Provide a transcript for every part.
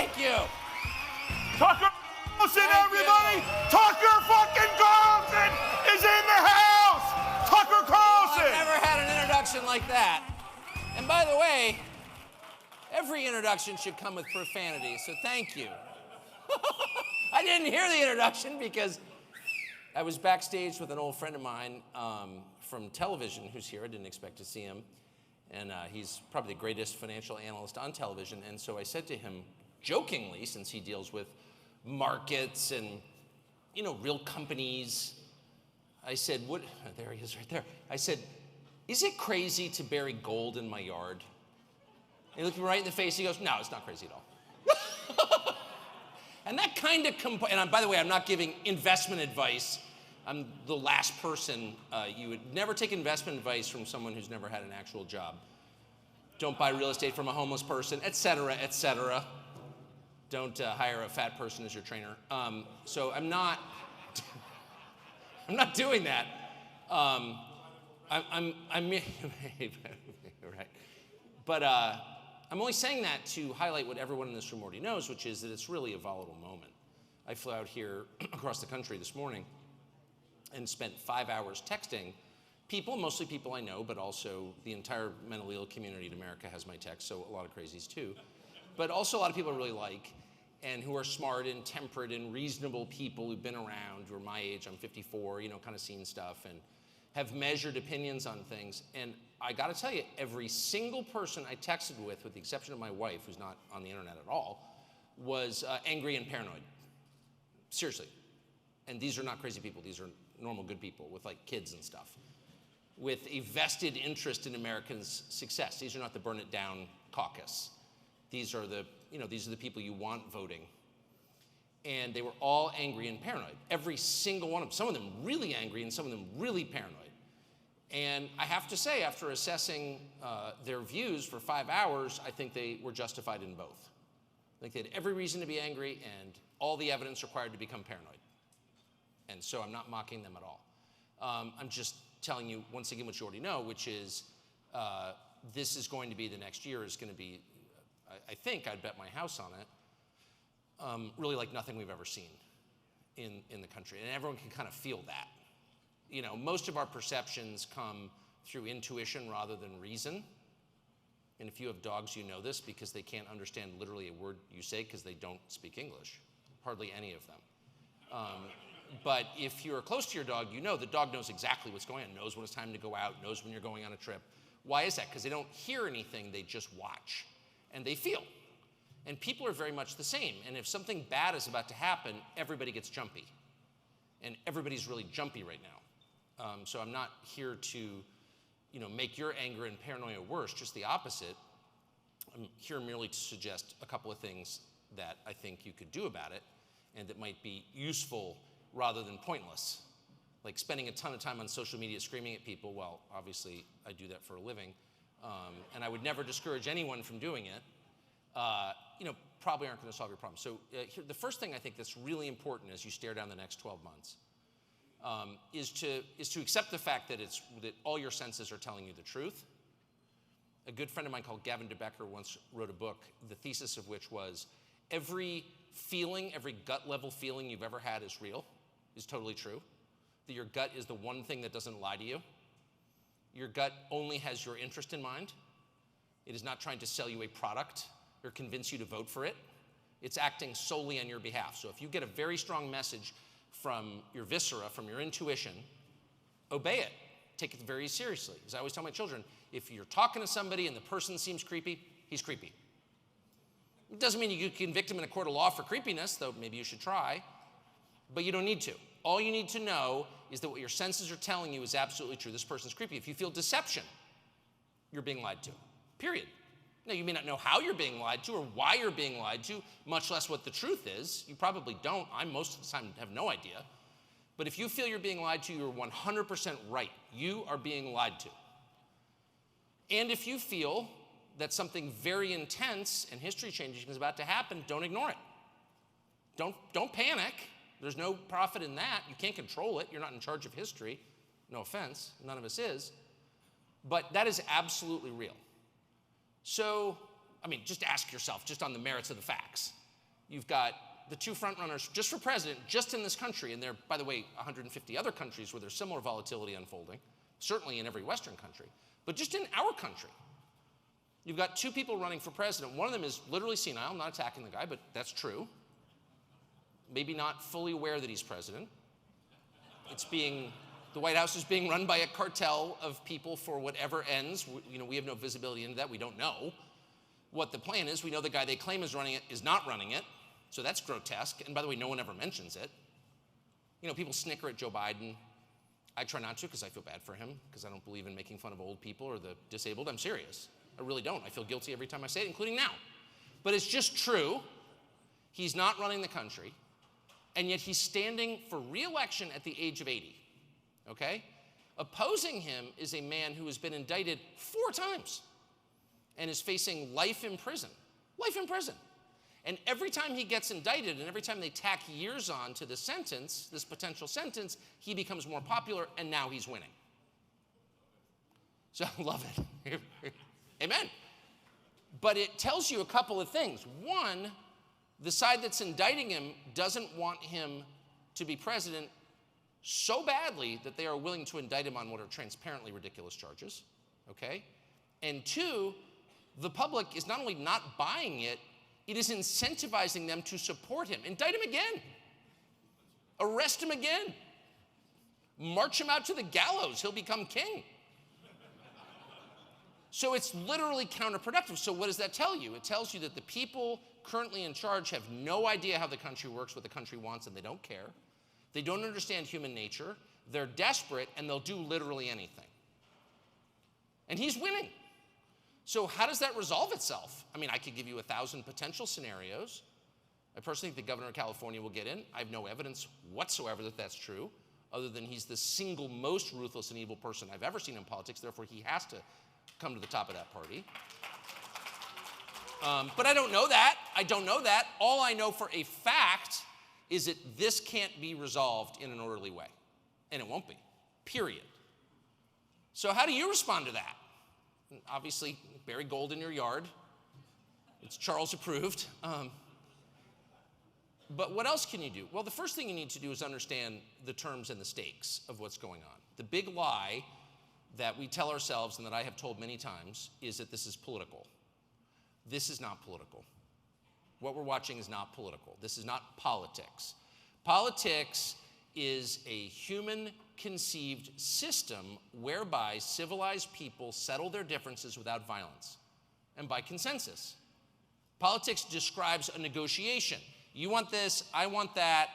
Thank you. Tucker Carlson, everybody! Tucker fucking Carlson is in the house! Tucker Carlson! I've never had an introduction like that. And by the way, every introduction should come with profanity, so thank you. I didn't hear the introduction because I was backstage with an old friend of mine from television who's here. I didn't expect to see him. And he's probably the greatest financial analyst on television. And so I said to him, jokingly, since he deals with markets and, you know, real companies, I said, what, there he is right there. I said, is it crazy to bury gold in my yard? And he looked me right in the face, he goes, no, it's not crazy at all. And that kind of, and by the way, I'm not giving investment advice. I'm the last person, you would never take investment advice from someone who's never had an actual job. Don't buy real estate from a homeless person, et cetera, et cetera. Don't hire a fat person as your trainer. So I'm not doing that. I'm right. But I'm only saying that to highlight what everyone in this room already knows, which is that it's really a volatile moment. I flew out here across the country this morning and spent 5 hours texting people, mostly people I know, but also the entire mentally ill community in America has my text, so a lot of crazies too. But also a lot of people I really like and who are smart and temperate and reasonable people who've been around, who are my age, I'm 54, you know, kind of seen stuff and have measured opinions on things. And I gotta tell you, every single person I texted with the exception of my wife, who's not on the internet at all, was angry and paranoid. Seriously. And these are not crazy people, these are normal good people with like kids and stuff, with a vested interest in Americans' success. These are not the burn it down caucus. These are the, you know, these are the people you want voting. And they were all angry and paranoid. Every single one of them, some of them really angry and some of them really paranoid. And I have to say, after assessing their views for 5 hours, I think they were justified in both. I think they had every reason to be angry and all the evidence required to become paranoid. And so I'm not mocking them at all. I'm just telling you, once again, what you already know, which is this is going to be, the next year is going to be, I think I'd bet my house on it, really like nothing we've ever seen in the country. And everyone can kind of feel that. You know, most of our perceptions come through intuition rather than reason. And if you have dogs, you know this because they can't understand literally a word you say because they don't speak English, hardly any of them. But if you're close to your dog, you know the dog knows exactly what's going on, knows when it's time to go out, knows when you're going on a trip. Why is that? Because they don't hear anything, they just watch. And they feel. And people are very much the same. And if something bad is about to happen, everybody gets jumpy. And everybody's really jumpy right now. So I'm not here to, you know, make your anger and paranoia worse, just the opposite. I'm here merely to suggest a couple of things that I think you could do about it and that might be useful rather than pointless. Like spending a ton of time on social media screaming at people. Well, obviously I do that for a living. And I would never discourage anyone from doing it. You know, probably aren't going to solve your problem. So here, the first thing I think that's really important as you stare down the next 12 months is to accept the fact that that all your senses are telling you the truth. A good friend of mine called Gavin DeBecker once wrote a book, the thesis of which was every feeling, every gut level feeling you've ever had is real, is totally true. That your gut is the one thing that doesn't lie to you. Your gut only has your interest in mind. It is not trying to sell you a product or convince you to vote for it. It's acting solely on your behalf. So if you get a very strong message from your viscera, from your intuition, obey it. Take it very seriously. As I always tell my children, if you're talking to somebody and the person seems creepy, he's creepy. It doesn't mean you can convict him in a court of law for creepiness, though maybe you should try, but you don't need to. All you need to know is that what your senses are telling you is absolutely true. This person's creepy. If you feel deception, you're being lied to, period. Now, you may not know how you're being lied to or why you're being lied to, much less what the truth is. You probably don't. I most of the time have no idea. But if you feel you're being lied to, you're 100% right. You are being lied to. And if you feel that something very intense and history-changing is about to happen, don't ignore it. Don't panic. There's no profit in that. You can't control it. You're not in charge of history. No offense. None of us is. But that is absolutely real. So, I mean, just ask yourself, just on the merits of the facts. You've got the two frontrunners just for president, just in this country, and there are, by the way, 150 other countries where there's similar volatility unfolding, certainly in every Western country, but just in our country, you've got two people running for president. One of them is literally senile. I'm not attacking the guy, but that's true. Maybe not fully aware that he's president. The White House is being run by a cartel of people for whatever ends. We have no visibility into that. We don't know what the plan is. We know the guy they claim is running it is not running it. So that's grotesque. And by the way, no one ever mentions it. People snicker at Joe Biden. I try not to because I feel bad for him, because I don't believe in making fun of old people or the disabled. I'm serious. I really don't. I feel guilty every time I say it, including now. But it's just true. He's not running the country. And yet he's standing for re-election at the age of 80. Okay? Opposing him is a man who has been indicted 4 times and is facing life in prison. Life in prison. And every time he gets indicted and every time they tack years on to the sentence, this potential sentence, he becomes more popular, and now he's winning. So I love it. Amen. But it tells you a couple of things. One, the side that's indicting him doesn't want him to be president so badly that they are willing to indict him on what are transparently ridiculous charges, okay? And two, the public is not only not buying it, it is incentivizing them to support him. Indict him again. Arrest him again. March him out to the gallows. He'll become king. So it's literally counterproductive. So what does that tell you? It tells you that the people currently in charge have no idea how the country works, what the country wants, and they don't care. They don't understand human nature. They're desperate, and they'll do literally anything. And he's winning. So how does that resolve itself? I mean, I could give you 1,000 potential scenarios. I personally think the governor of California will get in. I have no evidence whatsoever that that's true, other than he's the single most ruthless and evil person I've ever seen in politics. Therefore, he has to come to the top of that party. But I don't know that. I don't know that. All I know for a fact is that this can't be resolved in an orderly way. And it won't be, period. So how do you respond to that? Obviously, bury gold in your yard. It's Charles approved. But what else can you do? Well, the first thing you need to do is understand the terms and the stakes of what's going on. The big lie that we tell ourselves, and that I have told many times, is that this is political. This is not political. What we're watching is not political. This is not politics. Politics is a human-conceived system whereby civilized people settle their differences without violence and by consensus. Politics describes a negotiation. You want this, I want that.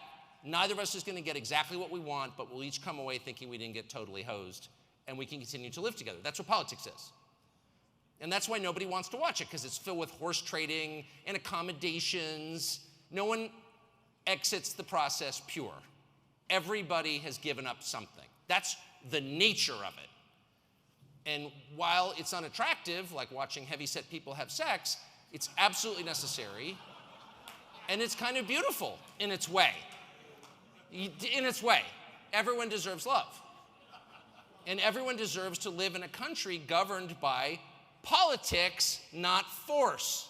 Neither of us is going to get exactly what we want, but we'll each come away thinking we didn't get totally hosed, and we can continue to live together. That's what politics is. And that's why nobody wants to watch it, because it's filled with horse trading and accommodations. No one exits the process pure. Everybody has given up something. That's the nature of it. And while it's unattractive, like watching heavy-set people have sex, it's absolutely necessary. And it's kind of beautiful in its way. In its way. Everyone deserves love. And everyone deserves to live in a country governed by politics, not force.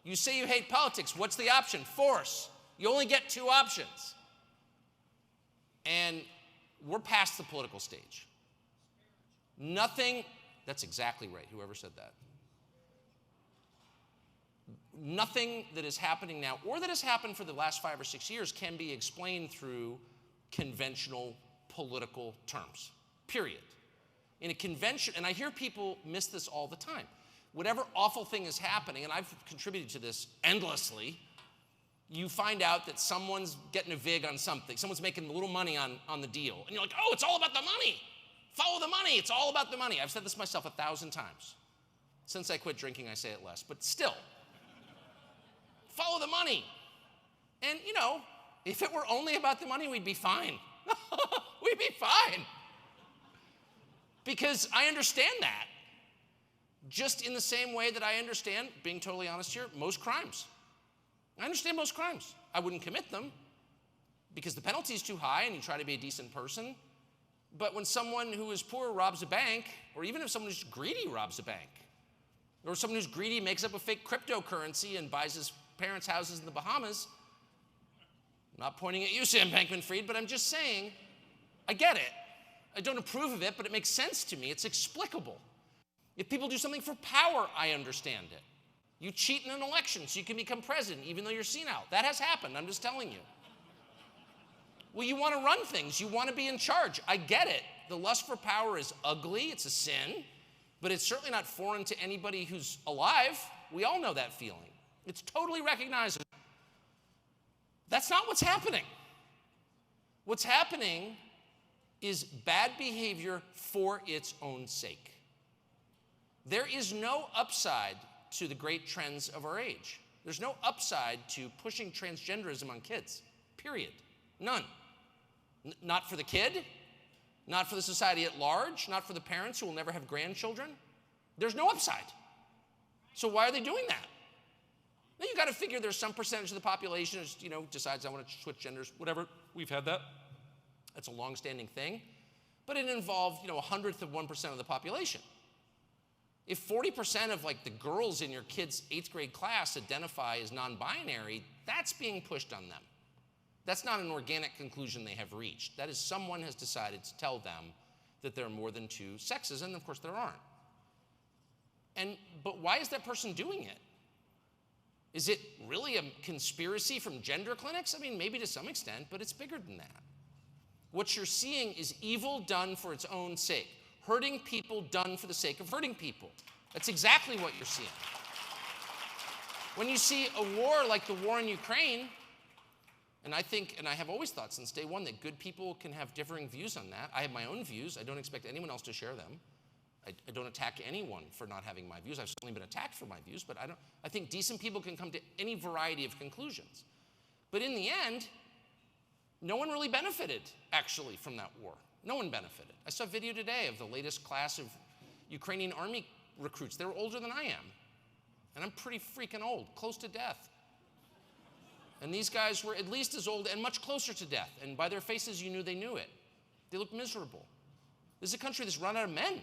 You say you hate politics. What's the option? Force. You only get 2 options. And we're past the political stage. Nothing, that's exactly right, whoever said that. Nothing that is happening now, or that has happened for the last 5 or 6 years, can be explained through conventional political terms, period. In a convention, and I hear people miss this all the time. Whatever awful thing is happening, and I've contributed to this endlessly, you find out that someone's getting a vig on something. Someone's making a little money on the deal. And you're like, oh, it's all about the money. Follow the money. It's all about the money. I've said this myself 1,000 times. Since I quit drinking, I say it less. But still, follow the money. And, if it were only about the money, we'd be fine. We'd be fine. Because I understand that. Just in the same way that I understand, being totally honest here, most crimes. I understand most crimes. I wouldn't commit them because the penalty is too high and you try to be a decent person. But when someone who is poor robs a bank, or even if someone who's greedy robs a bank, or someone who's greedy makes up a fake cryptocurrency and buys his parents' houses in the Bahamas, I'm not pointing at you, Sam Bankman-Fried, but I'm just saying, I get it. I don't approve of it, but it makes sense to me. It's explicable. If people do something for power, I understand it. You cheat in an election so you can become president, even though you're senile. That has happened, I'm just telling you. Well, you want to run things. You want to be in charge. I get it. The lust for power is ugly. It's a sin. But it's certainly not foreign to anybody who's alive. We all know that feeling. It's totally recognizable. That's not what's happening. What's happening is bad behavior for its own sake. There is no upside to the great trends of our age. There's no upside to pushing transgenderism on kids, period. None. Not for the kid, not for the society at large, not for the parents who will never have grandchildren. There's no upside. So why are they doing that? Now you got to figure there's some percentage of the population who, decides I want to switch genders, whatever. We've had that. That's a long-standing thing. But it involved, 1/100 of 1% of the population. If 40% of the girls in your kid's 8th grade class identify as non-binary, that's being pushed on them. That's not an organic conclusion they have reached. That is, someone has decided to tell them that there are more than two sexes, and of course there aren't. But why is that person doing it? Is it really a conspiracy from gender clinics? I mean, maybe to some extent, but it's bigger than that. What you're seeing is evil done for its own sake. Hurting people done for the sake of hurting people. That's exactly what you're seeing. When you see a war like the war in Ukraine, and I think, and I have always thought since day one, that good people can have differing views on that. I have my own views. I don't expect anyone else to share them. I don't attack anyone for not having my views. I've certainly been attacked for my views, but I think decent people can come to any variety of conclusions. But in the end, no one really benefited, actually, from that war. No one benefited. I saw a video today of the latest class of Ukrainian army recruits. They were older than I am. And I'm pretty freaking old, close to death. And these guys were at least as old and much closer to death. And by their faces, you knew they knew it. They looked miserable. This is a country that's run out of men,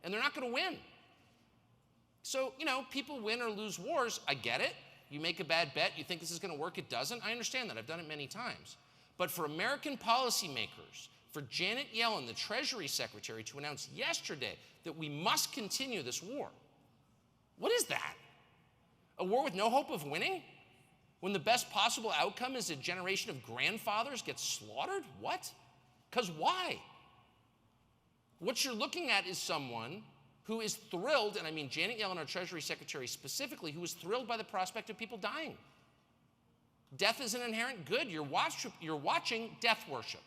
and they're not going to win. So, people win or lose wars. I get it. You make a bad bet. You think this is going to work. It doesn't. I understand that. I've done it many times. But for American policymakers, for Janet Yellen, the Treasury Secretary, to announce yesterday that we must continue this war, what is that? A war with no hope of winning? When the best possible outcome is a generation of grandfathers get slaughtered? What? Because why? What you're looking at is someone who is thrilled, and I mean Janet Yellen, our Treasury Secretary specifically, who is thrilled by the prospect of people dying. Death is an inherent good. You're watching death worship.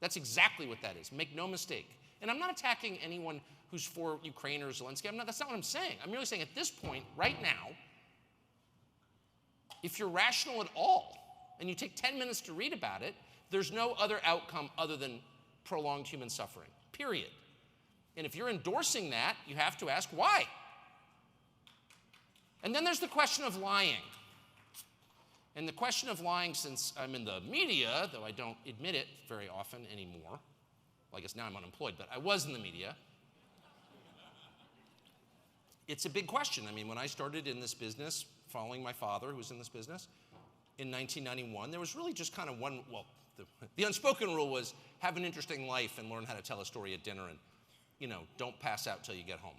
That's exactly what that is. Make no mistake. And I'm not attacking anyone who's for Ukraine or Zelensky. That's not what I'm saying. I'm merely saying at this point, right now, if you're rational at all, and you take 10 minutes to read about it, there's no other outcome other than prolonged human suffering, period. And if you're endorsing that, you have to ask why. And then there's the question of lying. And the question of lying, since I'm in the media, though I don't admit it very often anymore, well, I guess now I'm unemployed, but I was in the media, it's a big question. I mean, when I started in this business, following my father, who was in this business, in 1991, there was really just kind of one, well, the unspoken rule was have an interesting life and learn how to tell a story at dinner and, don't pass out till you get home.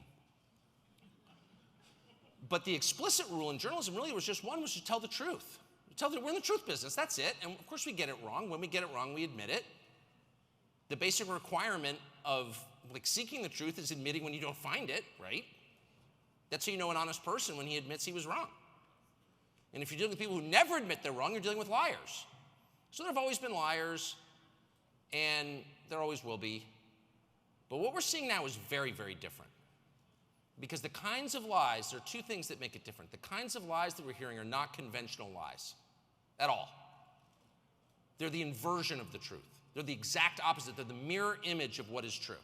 But the explicit rule in journalism really was just one, was to tell the truth. We're in the truth business, that's it. And of course we get it wrong. When we get it wrong, we admit it. The basic requirement of seeking the truth is admitting when you don't find it, right? That's how you know an honest person, when he admits he was wrong. And if you're dealing with people who never admit they're wrong, you're dealing with liars. So there have always been liars, and there always will be. But what we're seeing now is very, very different. Because the kinds of lies, there are two things that make it different. The kinds of lies that we're hearing are not conventional lies at all. They're the inversion of the truth. They're the exact opposite. They're the mirror image of what is true.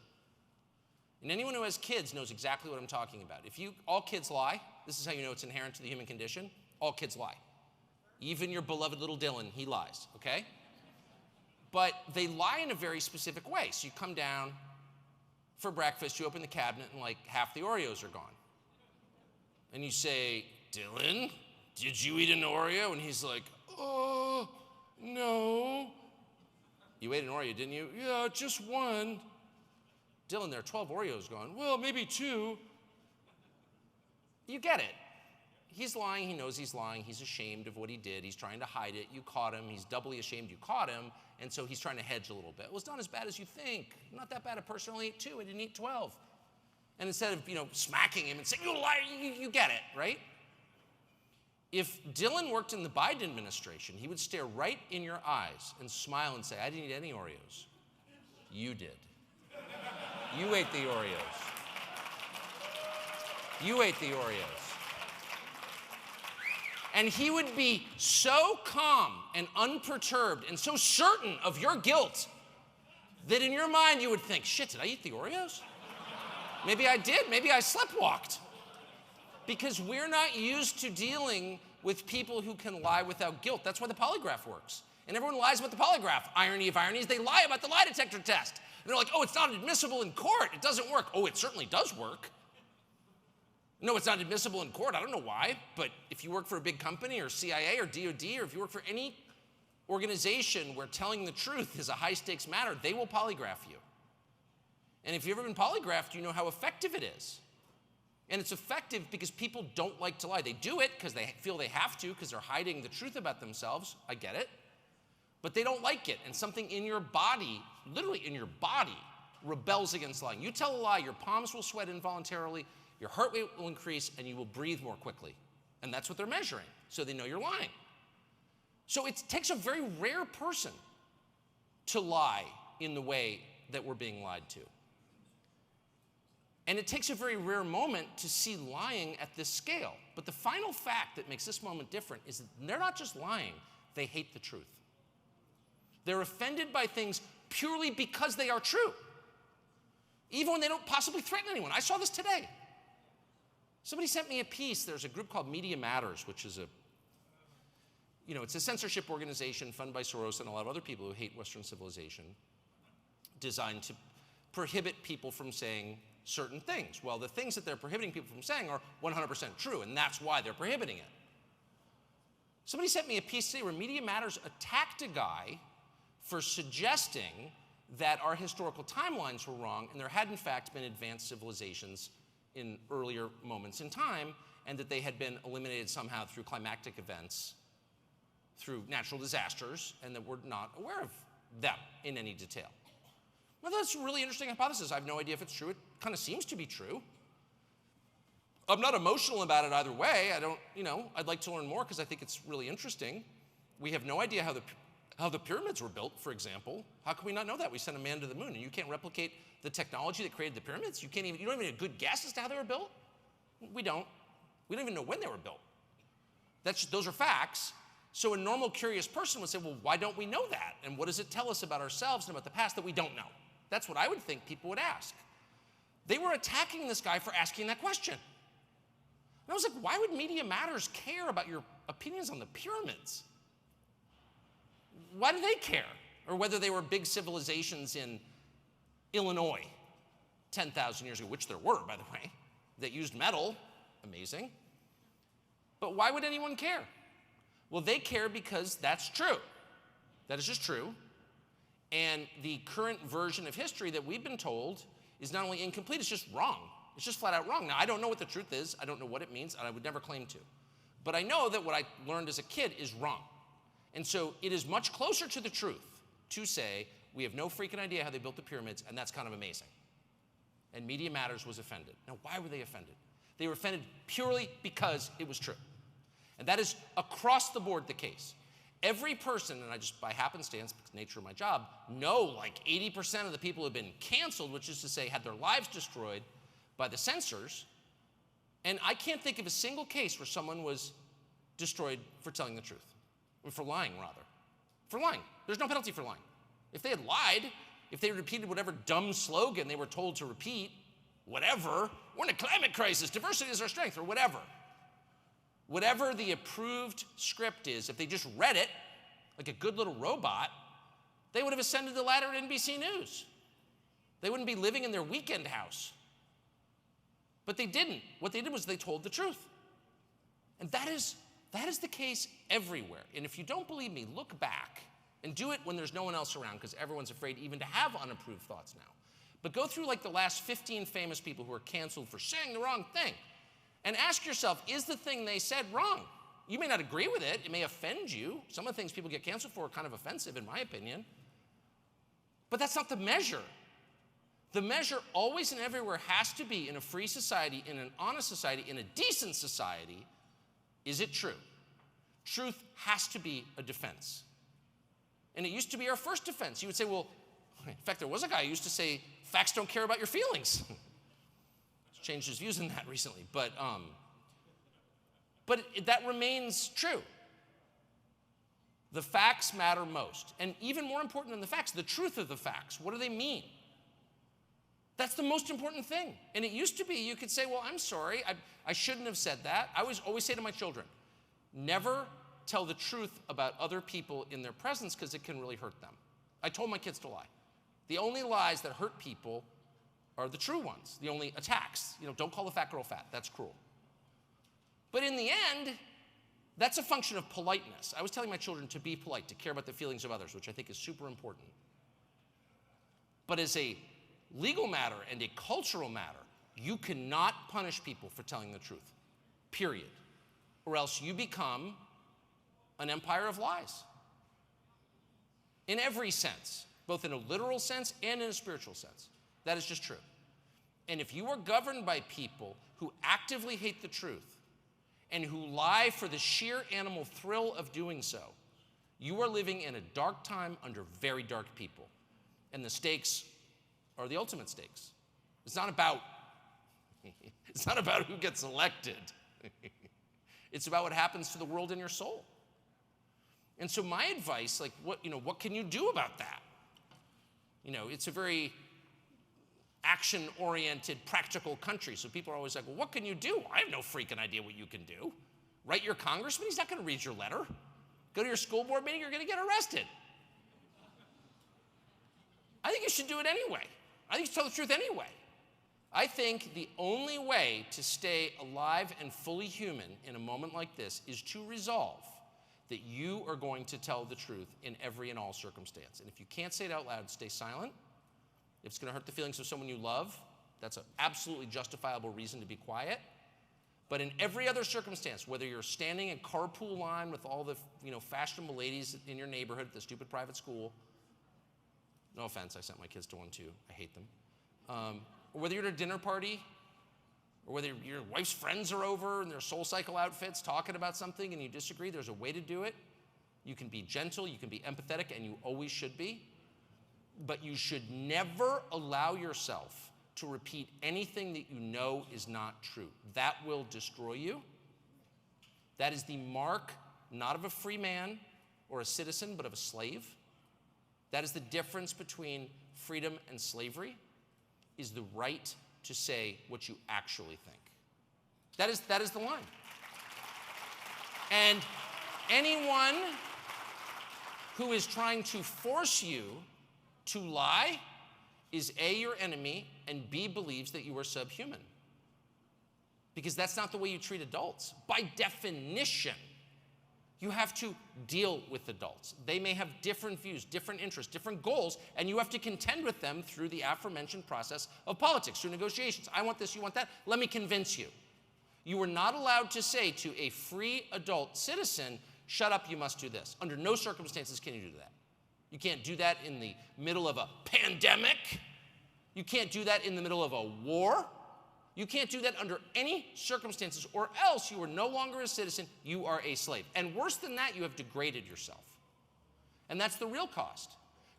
And anyone who has kids knows exactly what I'm talking about. All kids lie. This is how you know it's inherent to the human condition. All kids lie. Even your beloved little Dylan, he lies, okay? But they lie in a very specific way. So you come down for breakfast, you open the cabinet, and half the Oreos are gone. And you say, Dylan, did you eat an Oreo? And he's like, oh. No. You ate an Oreo, didn't you? Yeah, just one. Dylan, there are 12 Oreos gone. Well, maybe 2. You get it. He's lying. He knows he's lying. He's ashamed of what he did. He's trying to hide it. You caught him. He's doubly ashamed you caught him. And so he's trying to hedge a little bit. Well, it's not as bad as you think. Not that bad. A person only ate 2. I didn't eat 12. And instead of, smacking him and saying, you liar, you get it, right? If Dylan worked in the Biden administration, he would stare right in your eyes and smile and say, I didn't eat any Oreos. You did. You ate the Oreos. You ate the Oreos. And he would be so calm and unperturbed and so certain of your guilt that in your mind you would think, shit, did I eat the Oreos? Maybe I did. Maybe I sleptwalked. Because we're not used to dealing with people who can lie without guilt. That's why the polygraph works. And everyone lies about the polygraph. Irony of ironies, they lie about the lie detector test. And they're like, oh, it's not admissible in court. It doesn't work. Oh, it certainly does work. No, it's not admissible in court. I don't know why. But if you work for a big company or CIA or DOD, or if you work for any organization where telling the truth is a high-stakes matter, they will polygraph you. And if you've ever been polygraphed, you know how effective it is. And it's effective because people don't like to lie. They do it because they feel they have to, because they're hiding the truth about themselves. I get it. But they don't like it. And something in your body, literally in your body, rebels against lying. You tell a lie, your palms will sweat involuntarily, your heart rate will increase, and you will breathe more quickly. And that's what they're measuring, so they know you're lying. So it takes a very rare person to lie in the way that we're being lied to. And it takes a very rare moment to see lying at this scale. But the final fact that makes this moment different is that they're not just lying, they hate the truth. They're offended by things purely because they are true, even when they don't possibly threaten anyone. I saw this today. Somebody sent me a piece. There's a group called Media Matters, which is it's a censorship organization funded by Soros and a lot of other people who hate Western civilization, designed to prohibit people from saying certain things. Well, the things that they're prohibiting people from saying are 100% true, and that's why they're prohibiting it. Somebody sent me a piece today where Media Matters attacked a guy for suggesting that our historical timelines were wrong, and there had in fact been advanced civilizations in earlier moments in time, and that they had been eliminated somehow through climactic events, through natural disasters, and that we're not aware of them in any detail. Well, that's a really interesting hypothesis. I have no idea if it's true. It kind of seems to be true. I'm not emotional about it either way. I'd like to learn more because I think it's really interesting. We have no idea how the pyramids were built, for example. How can we not know that? We sent a man to the moon, and you can't replicate the technology that created the pyramids? You don't even have a good guess as to how they were built? We don't. We don't even know when they were built. Those are facts. So a normal, curious person would say, well, why don't we know that? And what does it tell us about ourselves and about the past that we don't know? That's what I would think people would ask. They were attacking this guy for asking that question. And I was like, why would Media Matters care about your opinions on the pyramids? Why do they care? Or whether they were big civilizations in Illinois 10,000 years ago, which there were, by the way, that used metal. Amazing. But why would anyone care? Well, they care because that's true. That is just true. And the current version of history that we've been told is not only incomplete, it's just wrong. It's just flat out wrong. Now, I don't know what the truth is. I don't know what it means, and I would never claim to. But I know that what I learned as a kid is wrong. And so it is much closer to the truth to say we have no freaking idea how they built the pyramids, and that's kind of amazing. And Media Matters was offended. Now, why were they offended? They were offended purely because it was true. And that is across the board the case. Every person, and I just by happenstance, because nature of my job, know like 80% of the people who have been canceled, which is to say had their lives destroyed by the censors. And I can't think of a single case where someone was destroyed for telling the truth. Or for lying, rather. For lying. There's no penalty for lying. If they had lied, if they repeated whatever dumb slogan they were told to repeat, whatever, we're in a climate crisis, diversity is our strength, or whatever. Whatever the approved script is, if they just read it like a good little robot, they would have ascended the ladder at NBC News. They wouldn't be living in their weekend house. But they didn't. What they did was they told the truth. And that is the case everywhere. And if you don't believe me, look back And do it when there's no one else around, because everyone's afraid even to have unapproved thoughts now. But go through like the last 15 famous people who are canceled for saying the wrong thing, and ask yourself, is the thing they said wrong? You may not agree with it. It may offend you. Some of the things people get canceled for are kind of offensive, in my opinion. But that's not the measure. The measure always and everywhere has to be, in a free society, in an honest society, in a decent society, is it true? Truth has to be a defense. And it used to be our first defense. You would say, well, in fact, there was a guy who used to say, facts don't care about your feelings. He's changed his views on that recently. But that remains true. The facts matter most. And even more important than the facts, the truth of the facts. What do they mean? That's the most important thing. And it used to be, you could say, well, I'm sorry, I shouldn't have said that. I always say to my children, never tell the truth about other people in their presence, because it can really hurt them. I told my kids to lie. The only lies that hurt people are the true ones, the only attacks. Don't call the fat girl fat, that's cruel. But in the end, that's a function of politeness. I was telling my children to be polite, to care about the feelings of others, which I think is super important. But as a legal matter and a cultural matter, you cannot punish people for telling the truth, period. Or else you become an empire of lies. In every sense, both in a literal sense and in a spiritual sense. That is just true. And if you are governed by people who actively hate the truth and who lie for the sheer animal thrill of doing so, you are living in a dark time under very dark people. And the stakes are the ultimate stakes. It's not about who gets elected. It's about what happens to the world and your soul. And so my advice, what can you do about that? It's a very action-oriented, practical country. So people are always like, well, what can you do? I have no freaking idea what you can do. Write your congressman, he's not going to read your letter. Go to your school board meeting, you're going to get arrested. I think you should do it anyway. I think you should tell the truth anyway. I think the only way to stay alive and fully human in a moment like this is to resolve that you are going to tell the truth in every and all circumstance. And if you can't say it out loud, stay silent. If it's going to hurt the feelings of someone you love, that's an absolutely justifiable reason to be quiet. But in every other circumstance, whether you're standing in carpool line with all the fashionable ladies in your neighborhood at the stupid private school, no offense, I sent my kids to one too, I hate them. Or whether you're at a dinner party, or whether your wife's friends are over in their Soul Cycle outfits talking about something and you disagree, there's a way to do it. You can be gentle, you can be empathetic, and you always should be. But you should never allow yourself to repeat anything that you know is not true. That will destroy you. That is the mark not of a free man or a citizen, but of a slave. That is the difference between freedom and slavery, is the right to say what you actually think. That is the line. And anyone who is trying to force you to lie is A, your enemy, and B, believes that you are subhuman. Because that's not the way you treat adults. By definition, you have to deal with adults. They may have different views, different interests, different goals, and you have to contend with them through the aforementioned process of politics, through negotiations. I want this, you want that, let me convince you. You are not allowed to say to a free adult citizen, shut up, you must do this. Under no circumstances can you do that. You can't do that in the middle of a pandemic. You can't do that in the middle of a war. You can't do that under any circumstances, or else you are no longer a citizen, you are a slave. And worse than that, you have degraded yourself. And that's the real cost.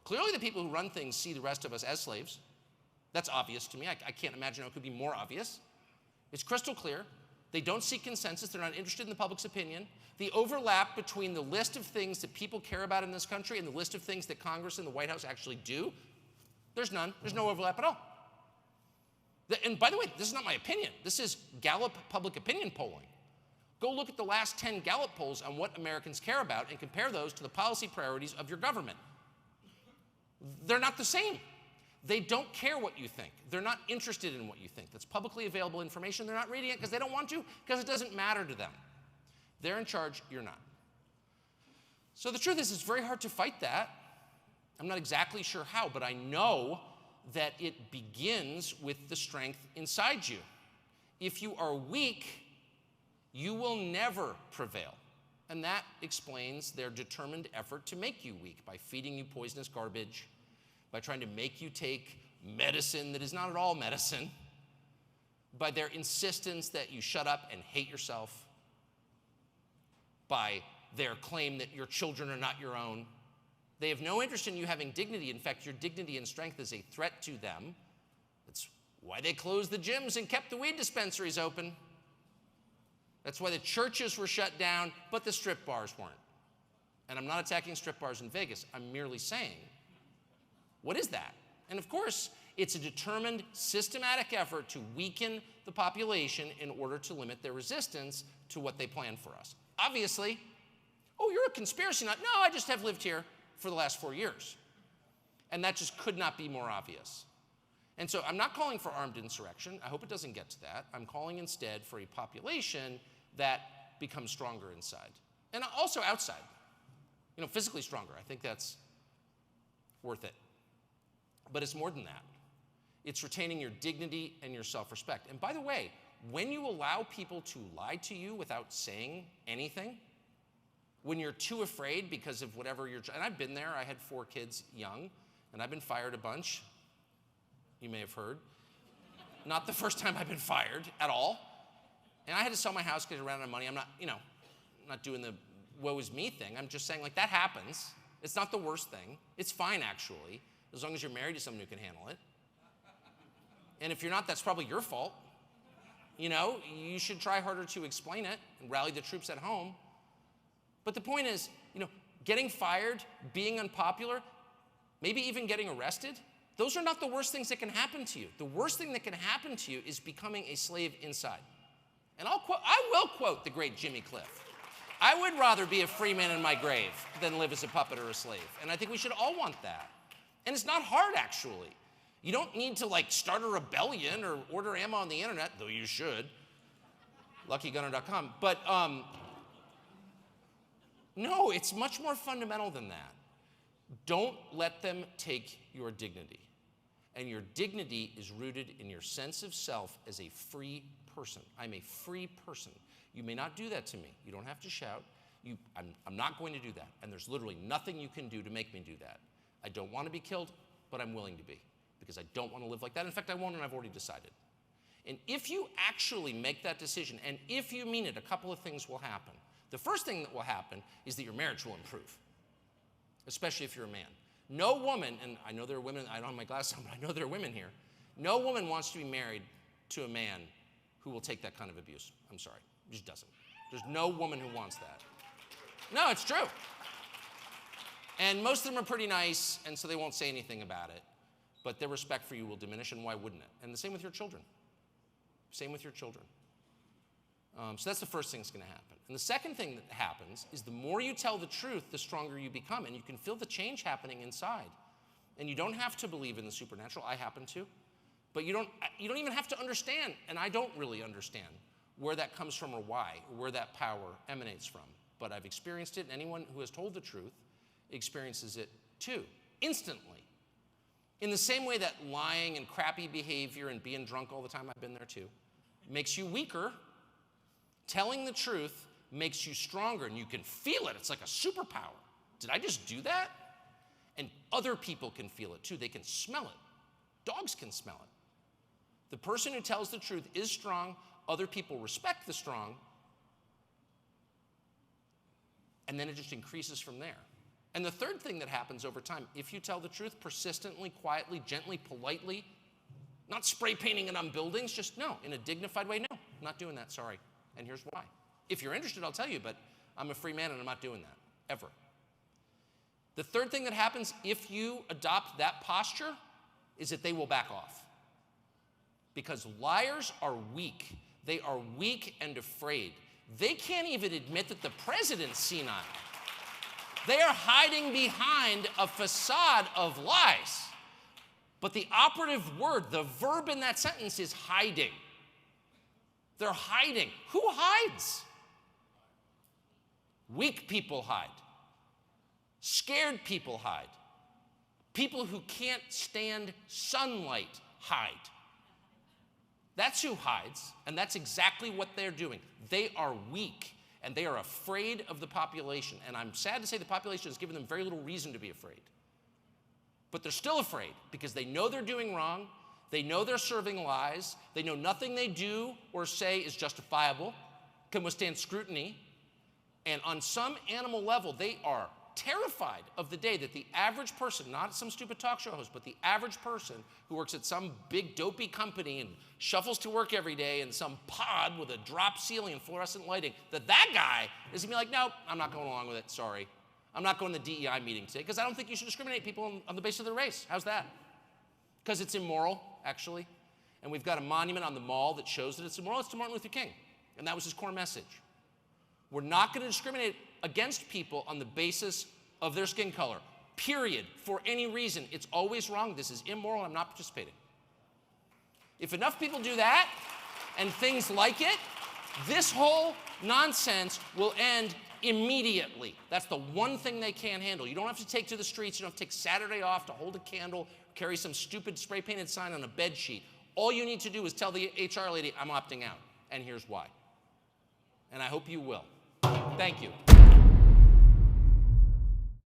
Clearly, the people who run things see the rest of us as slaves. That's obvious to me. I can't imagine how it could be more obvious. It's crystal clear. They don't seek consensus. They're not interested in the public's opinion. The overlap between the list of things that people care about in this country and the list of things that Congress and the White House actually do, there's none. There's no overlap at all. And by the way, this is not my opinion. This is Gallup public opinion polling. Go look at the last 10 Gallup polls on what Americans care about and compare those to the policy priorities of your government. They're not the same. They don't care what you think. They're not interested in what you think. That's publicly available information. They're not reading it because they don't want to, because it doesn't matter to them. They're in charge, you're not. So the truth is, it's very hard to fight that. I'm not exactly sure how, but I know that it begins with the strength inside you. If you are weak, you will never prevail. And that explains their determined effort to make you weak by feeding you poisonous garbage, by trying to make you take medicine that is not at all medicine, by their insistence that you shut up and hate yourself, by their claim that your children are not your own. They have no interest in you having dignity. In fact, your dignity and strength is a threat to them. That's why they closed the gyms and kept the weed dispensaries open. That's why the churches were shut down, but the strip bars weren't. And I'm not attacking strip bars in Vegas. I'm merely saying, what is that? And of course, it's a determined, systematic effort to weaken the population in order to limit their resistance to what they plan for us. Obviously, oh, you're a conspiracy nut. No, I just have lived here for the last 4 years. And that just could not be more obvious. And so I'm not calling for armed insurrection. I hope it doesn't get to that. I'm calling instead for a population that becomes stronger inside. And also outside. You know, physically stronger. I think that's worth it. But it's more than that. It's retaining your dignity and your self-respect. And by the way, when you allow people to lie to you without saying anything, when you're too afraid because of whatever and I've been there, I had 4 kids young, and I've been fired a bunch. You may have heard. Not the first time I've been fired at all. And I had to sell my house because I ran out of money. I'm not, I'm not doing the woe is me thing. I'm just saying, like, that happens. It's not the worst thing. It's fine, actually, as long as you're married to someone who can handle it. And if you're not, that's probably your fault. You should try harder to explain it and rally the troops at home. But the point is, getting fired, being unpopular, maybe even getting arrested, those are not the worst things that can happen to you. The worst thing that can happen to you is becoming a slave inside. And I will quote the great Jimmy Cliff. I would rather be a free man in my grave than live as a puppet or a slave. And I think we should all want that. And it's not hard, actually. You don't need to, start a rebellion or order ammo on the internet, though you should. LuckyGunner.com. But no, it's much more fundamental than that. Don't let them take your dignity. And your dignity is rooted in your sense of self as a free person. I'm a free person. You may not do that to me. You don't have to shout. I'm not going to do that. And there's literally nothing you can do to make me do that. I don't want to be killed, but I'm willing to be, because I don't want to live like that. In fact, I won't, and I've already decided. And if you actually make that decision, and if you mean it, a couple of things will happen. The first thing that will happen is that your marriage will improve, especially if you're a man. No woman, and I know there are women, I don't have my glasses on, but I know there are women here. No woman wants to be married to a man who will take that kind of abuse. I'm sorry, it just doesn't. There's no woman who wants that. No, it's true. And most of them are pretty nice, and so they won't say anything about it. But their respect for you will diminish, and why wouldn't it? And the same with your children. Same with your children. So that's the first thing that's going to happen. And the second thing that happens is the more you tell the truth, the stronger you become. And you can feel the change happening inside. And you don't have to believe in the supernatural. I happen to. But you don't even have to understand, and I don't really understand, where that comes from or why, or where that power emanates from. But I've experienced it, and anyone who has told the truth experiences it too, instantly. In the same way that lying and crappy behavior and being drunk all the time, I've been there too, makes you weaker, telling the truth makes you stronger, and you can feel it. It's like a superpower. Did I just do that? And other people can feel it too. They can smell it. Dogs can smell it. The person who tells the truth is strong. Other people respect the strong. And then it just increases from there. And the third thing that happens over time, if you tell the truth persistently, quietly, gently, politely, not spray painting it on buildings, just no, in a dignified way, no, I'm not doing that, sorry. And here's why. If you're interested, I'll tell you, but I'm a free man and I'm not doing that, ever. The third thing that happens if you adopt that posture is that they will back off. Because liars are weak. They are weak and afraid. They can't even admit that the president's senile. They are hiding behind a facade of lies. But the operative word, the verb in that sentence is hiding. They're hiding. Who hides? Weak people hide. Scared people hide. People who can't stand sunlight hide. That's who hides, and that's exactly what they're doing. They are weak, and they are afraid of the population. And I'm sad to say the population has given them very little reason to be afraid. But they're still afraid because they know they're doing wrong. They know they're serving lies. They know nothing they do or say is justifiable, can withstand scrutiny. And on some animal level, they are terrified of the day that the average person, not some stupid talk show host, but the average person who works at some big dopey company and shuffles to work every day in some pod with a drop ceiling and fluorescent lighting, that guy is gonna be like, no, I'm not going along with it, sorry. I'm not going to the DEI meeting today because I don't think you should discriminate people on the basis of their race. How's that? Because it's immoral, actually. And we've got a monument on the mall that shows that it's immoral. It's to Martin Luther King. And that was his core message. We're not going to discriminate against people on the basis of their skin color, period, for any reason. It's always wrong. This is immoral. I'm not participating. If enough people do that and things like it, this whole nonsense will end immediately. That's the one thing they can't handle. You don't have to take to the streets. You don't have to take Saturday off to hold a candle, carry some stupid spray-painted sign on a bed sheet. All you need to do is tell the HR lady, I'm opting out, and here's why. And I hope you will. Thank you.